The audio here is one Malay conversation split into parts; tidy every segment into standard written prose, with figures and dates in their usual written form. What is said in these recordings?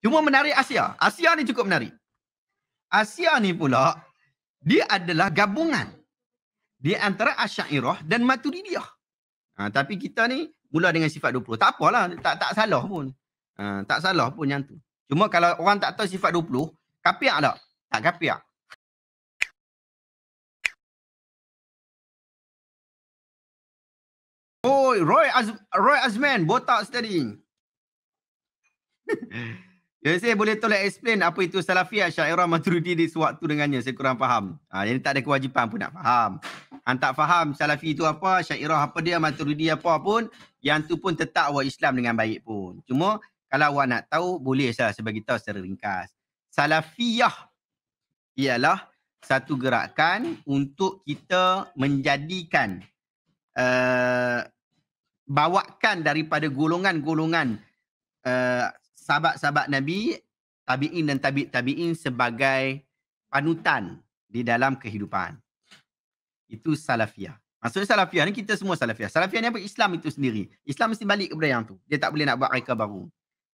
Cuma menarik Asia. Asia ni cukup menarik. Asia ni pula, dia adalah gabungan di antara Asy'ariyah dan Maturidiyah. Tapi kita ni mula dengan sifat 20. Tak apalah, tak salah pun. Tak salah pun yang tu. Cuma kalau orang tak tahu sifat 20, kapiak tak? Tak kapiak. Oh, Roy Azman, botak tadi. Jadi saya boleh tolong explain apa itu Salafiyah, Asy'ariyah, Maturidi sewaktu dengannya. Saya kurang faham. Jadi tak ada kewajipan pun nak faham. Hang tak faham Salafi itu apa, Asy'ariyah apa dia, Maturidi apa pun, yang tu pun tetap awak Islam dengan baik pun. Cuma kalau awak nak tahu, boleh saya bagi tahu secara ringkas. Salafiyah ialah satu gerakan untuk kita menjadikan bawakan daripada golongan-golongan sahabat-sahabat Nabi, tabi'in dan tabi'in sebagai panutan di dalam kehidupan. Itu Salafiyah. Maksudnya Salafiyah ni kita semua Salafiyah. Salafiyah ni apa? Islam itu sendiri. Islam mesti balik kepada yang tu. Dia tak boleh nak buat reka baru.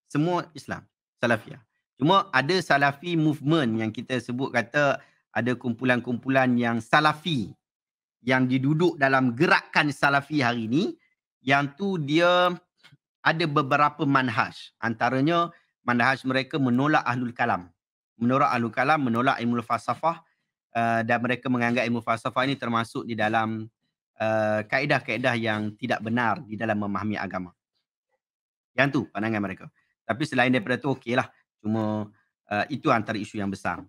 Semua Islam. Salafiyah. Cuma ada Salafi movement yang kita sebut kata ada kumpulan-kumpulan yang Salafi yang diduduk dalam gerakan Salafi hari ni, yang tu dia ada beberapa manhaj. Antaranya manhaj mereka menolak ahlul kalam. Menolak ilmu falsafah, dan mereka menganggap ilmu falsafah ini termasuk di dalam kaedah-kaedah yang tidak benar di dalam memahami agama. Yang tu pandangan mereka. Tapi selain daripada tu okeylah. Cuma itu antara isu yang besar.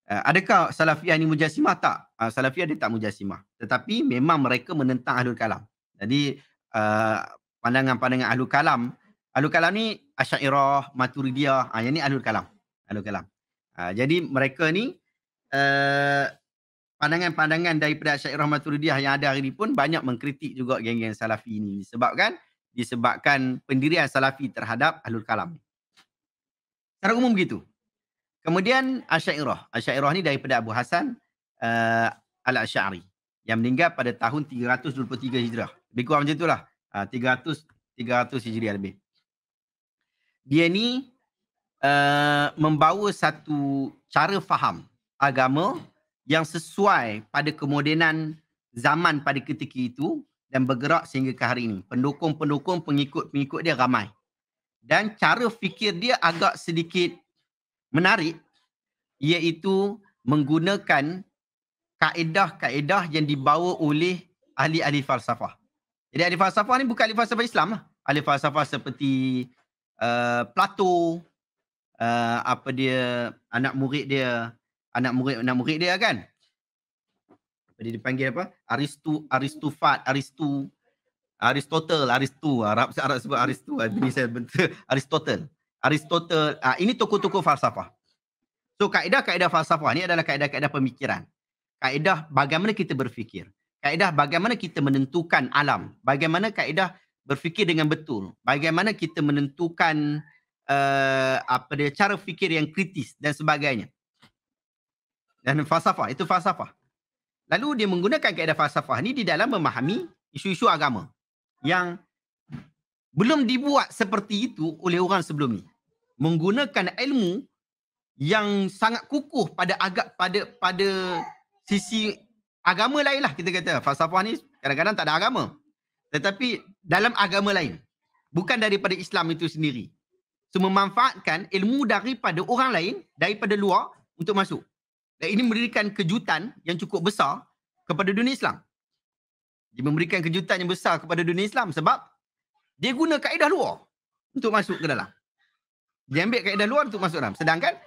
Adakah Salafiyah ini mujassimah? Tak. Salafiyah dia tak mujassimah. Tetapi memang mereka menentang ahlul kalam. Jadi pandangan-pandangan ahlul kalam ni Asy'ariyah, Maturidiyah, yang ni ahlul kalam. Jadi mereka ni pandangan-pandangan daripada Asy'ariyah, Maturidiyah yang ada hari ni pun banyak mengkritik juga geng-geng Salafi ni disebabkan pendirian Salafi terhadap ahlul kalam. Secara umum begitu. Kemudian Asy'ariyah ni daripada Abu Hasan Al-Asy'ari yang meninggal pada tahun 323 Hijrah. Lebih kurang macam itulah. 300 Hijriah lebih. Dia ni membawa satu cara faham agama yang sesuai pada kemodenan zaman pada ketika itu dan bergerak sehingga ke hari ini. Pendukung-pendukung, pengikut-pengikut dia ramai. Dan cara fikir dia agak sedikit menarik, iaitu menggunakan kaedah-kaedah yang dibawa oleh ahli-ahli falsafah. Jadi ahli falsafah ni bukan ahli falsafah Islam lah. Ahli falsafah seperti Plato, anak murid dia kan. Apa dia dipanggil apa? Arab sebut Aristu. Ini saya bentuk Aristotle. Ini tokoh-tokoh falsafah. So kaedah-kaedah falsafah ni adalah kaedah-kaedah pemikiran. Kaedah bagaimana kita berfikir. Kaedah bagaimana kita menentukan alam. Bagaimana kaedah berfikir dengan betul. Bagaimana kita menentukan cara fikir yang kritis dan sebagainya. Dan falsafah, itu falsafah. Lalu dia menggunakan kaedah falsafah ni di dalam memahami isu-isu agama yang belum dibuat seperti itu oleh orang sebelum ni. Menggunakan ilmu yang sangat kukuh pada sisi agama lain lah, kita kata. Falsafah ni kadang-kadang tak ada agama. Tetapi dalam agama lain. Bukan daripada Islam itu sendiri. So, memanfaatkan ilmu daripada orang lain, daripada luar untuk masuk. Dan ini memberikan kejutan yang cukup besar kepada dunia Islam. Dia memberikan kejutan yang besar kepada dunia Islam sebab dia guna kaedah luar untuk masuk ke dalam. Dia ambil kaedah luar untuk masuk dalam. Sedangkan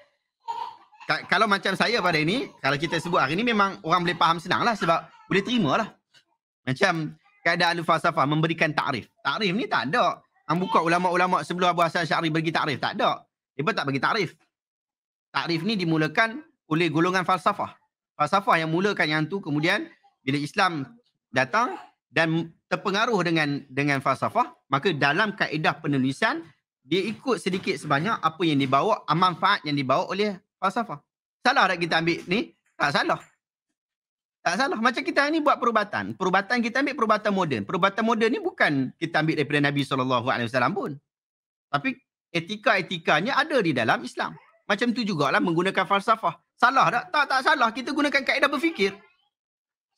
kalau macam saya pada ini, kalau kita sebut hari ini memang orang boleh faham senang lah sebab boleh terima lah. Macam kaedah ahli falsafah memberikan takrif. Takrif ni tak ada. Hang buka ulama-ulama sebelum Abu Hasan Asy'ari bagi takrif. Tak ada. Dia pun tak bagi takrif. Takrif ni dimulakan oleh golongan falsafah. Falsafah yang mulakan yang tu, kemudian bila Islam datang dan terpengaruh dengan falsafah, maka dalam kaedah penulisan dia ikut sedikit sebanyak apa yang dibawa, manfaat yang dibawa oleh falsafah. Salah tak kita ambil ni? Tak salah. Tak salah. Macam kita ni buat perubatan. Perubatan kita ambil perubatan moden. Perubatan moden ni bukan kita ambil daripada Nabi SAW pun. Tapi etika-etikanya ada di dalam Islam. Macam tu jugalah menggunakan falsafah. Salah tak? Tak salah. Kita gunakan kaedah berfikir.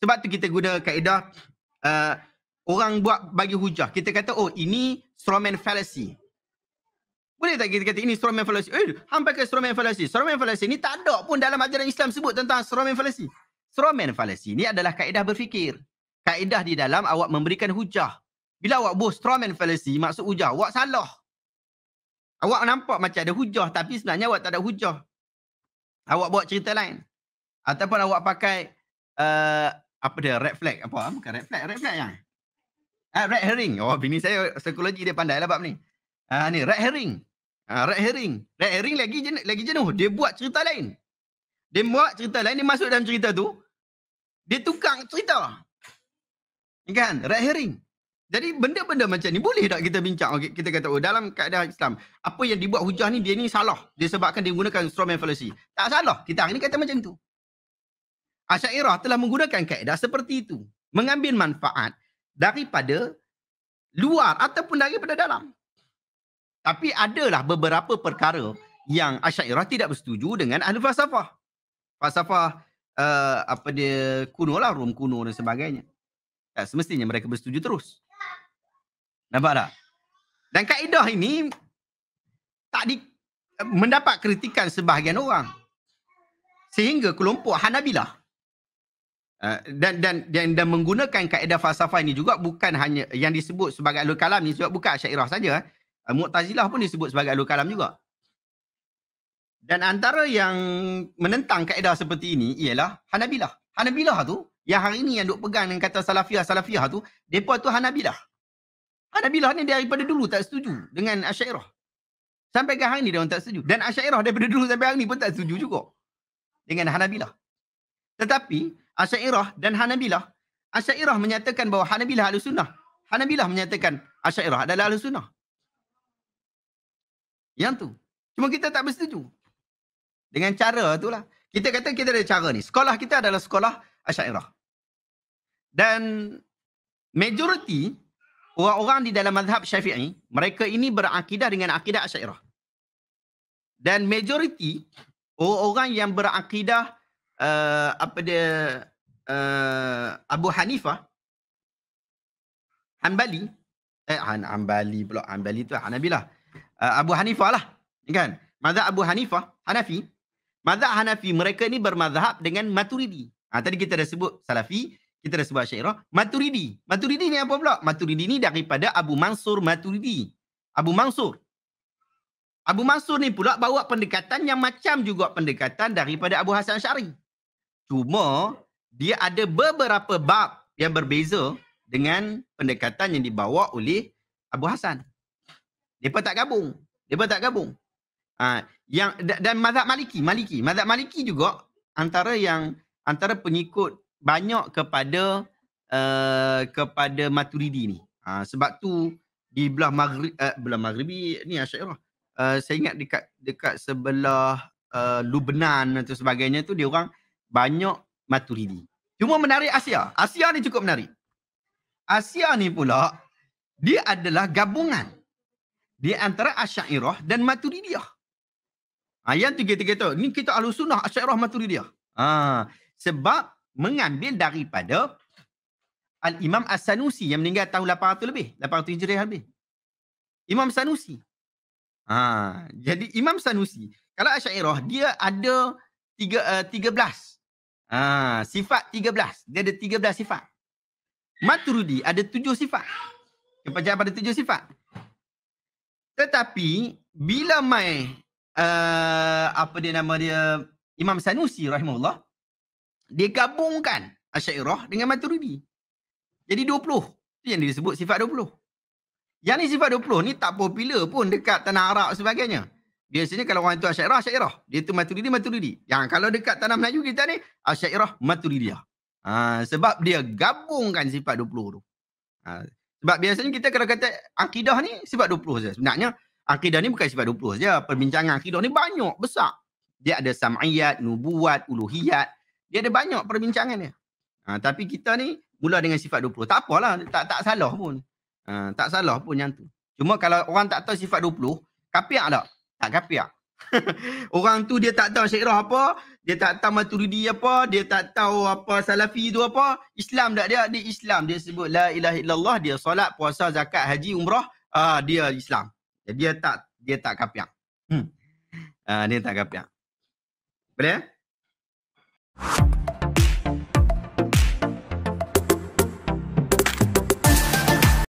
Sebab tu kita guna kaedah orang buat bagi hujah. Kita kata, oh ini strawman fallacy. Boleh tak kita kata ini strawman fallacy? Hang pakai strawman fallacy. Strawman fallacy ni tak ada pun dalam ajaran Islam sebut tentang strawman fallacy. Strawman fallacy ni adalah kaedah berfikir. Kaedah di dalam awak memberikan hujah. Bila awak buat strawman fallacy, maksud hujah, awak salah. Awak nampak macam ada hujah tapi sebenarnya awak tak ada hujah. Awak buat cerita lain. Ataupun awak pakai apa dia, red flag. Apa? Bukan red flag yang. Red herring. Oh, bini saya psikologi dia pandai lah bab ni. Ni red herring. Red herring. Red herring lagi jenuh. Dia buat cerita lain. Dia masuk dalam cerita tu. Dia tukar cerita. Kan? Red herring. Jadi benda-benda macam ni boleh tak kita bincang? Okay, kita kata, oh dalam kaedah Islam, apa yang dibuat hujah ni, dia ni salah. Disebabkan dia menggunakan strawman fallacy. Tak salah. Kita hari ni kata macam tu. Asy'ariyah telah menggunakan kaedah seperti itu. Mengambil manfaat daripada luar ataupun daripada dalam. Tapi adalah beberapa perkara yang Asy'ariyah tidak bersetuju dengan ahli falsafah. Falsafah kuno lah, Rom kuno dan sebagainya. Tak semestinya mereka bersetuju terus. Nampak tak? Dan kaedah ini tak mendapat kritikan sebahagian orang. Sehingga kelompok Hanabilah dan menggunakan kaedah falsafah ini juga bukan hanya yang disebut sebagai ahlul kalam ni, sebab bukan Asy'ariyah saja. Mu'tazilah pun disebut sebagai ahlul kalam juga. Dan antara yang menentang kaedah seperti ini ialah Hanabilah. Hanabilah tu yang hari ni yang duk pegang dengan kata salafiyah tu, depa tu Hanabilah. Hanabilah ni daripada dulu tak setuju dengan Asy'ariyah. Sampai ke hari ni dia orang tak setuju. Dan Asy'ariyah daripada dulu sampai hari ni pun tak setuju juga dengan Hanabilah. Tetapi Asy'ariyah dan Hanabilah, Asy'ariyah menyatakan bahawa Hanabilah ahli sunnah. Hanabilah menyatakan Asy'ariyah adalah ahli sunnah. Yang tu. Cuma kita tak bersetuju. Dengan cara itulah. Kita kata kita ada cara ni. Sekolah kita adalah sekolah Asy'ariyah. Dan majoriti orang-orang di dalam mazhab Syafi'i, mereka ini berakidah dengan akidah Asy'ariyah. Dan majoriti orang yang berakidah Abu Hanifah, Hanbali pula, Hanbali tu Hanabilah. Abu Hanifah lah, kan? Mazhab Abu Hanifah, Hanafi. Mazhab Hanafi mereka ni bermazhab dengan Maturidi. Tadi kita dah sebut Salafi, kita dah sebut Asy'ariyah. Maturidi. Maturidi ni apa pula? Maturidi ni daripada Abu Mansur Maturidi. Abu Mansur ni pula bawa pendekatan yang macam juga pendekatan daripada Abu Hasan Asy'ari. Cuma dia ada beberapa bab yang berbeza dengan pendekatan yang dibawa oleh Abu Hasan. Depa tak gabung. Dan mazhab Maliki. Mazhab Maliki juga antara pengikut banyak kepada Maturidi ni. Sebab tu di belah Maghribi ni Asy'ariyah. Saya ingat dekat sebelah Lubnan atau sebagainya tu dia orang banyak Maturidi. Cuma menarik Asia. Asia ni cukup menarik. Asia ni pula dia adalah gabungan di antara Asy'ariyah dan Maturidiyah. Yang kita kata, ni kita Ahlus Sunnah Asy'ariyah Maturidiyah. Sebab mengambil daripada Al-Imam As-Sanusi yang meninggal tahun 800 lebih, 800 Hijriah lebih. Imam Sanusi. Jadi Imam Sanusi, kalau Asy'ariyah dia ada 13. Sifat 13. Dia ada 13 sifat. Maturidi ada 7 sifat. Kepercayaan pada 7 sifat. Tetapi bila mai Imam Sanusi rahimahullah, dia gabungkan Asy'ariyah dengan Maturidi. Jadi 20. Itu yang disebut sifat 20. Yang ni sifat 20 ni tak popular pun dekat tanah Arab sebagainya. Biasanya kalau orang itu Asy'ariyah. Dia tu Maturidi. Yang kalau dekat tanah Melayu kita ni, Asy'ariyah Maturidiyah. Sebab dia gabungkan sifat 20 tu. Sebab biasanya kita kalau kata akidah ni sifat 20 saja. Sebenarnya akidah ni bukan sifat 20 saja. Perbincangan akidah ni banyak, besar. Dia ada sam'iyat, nubuwat, uluhiyat. Dia ada banyak perbincangan dia. Tapi kita ni mula dengan sifat 20. Tak apalah, tak salah pun. Tak salah pun yang tu. Cuma kalau orang tak tahu sifat 20, Kapiak tak? Tak kapiak. Orang tu dia tak tahu Syairah apa, dia tak tahu Maturidi apa, dia tak tahu apa Salafi tu apa. Islam tak dia? Dia Islam. Dia sebut la ilaha illallah, dia solat, puasa, zakat, haji, umrah, dia Islam. Dia tak kapiak. Dia tak kapiak. Boleh?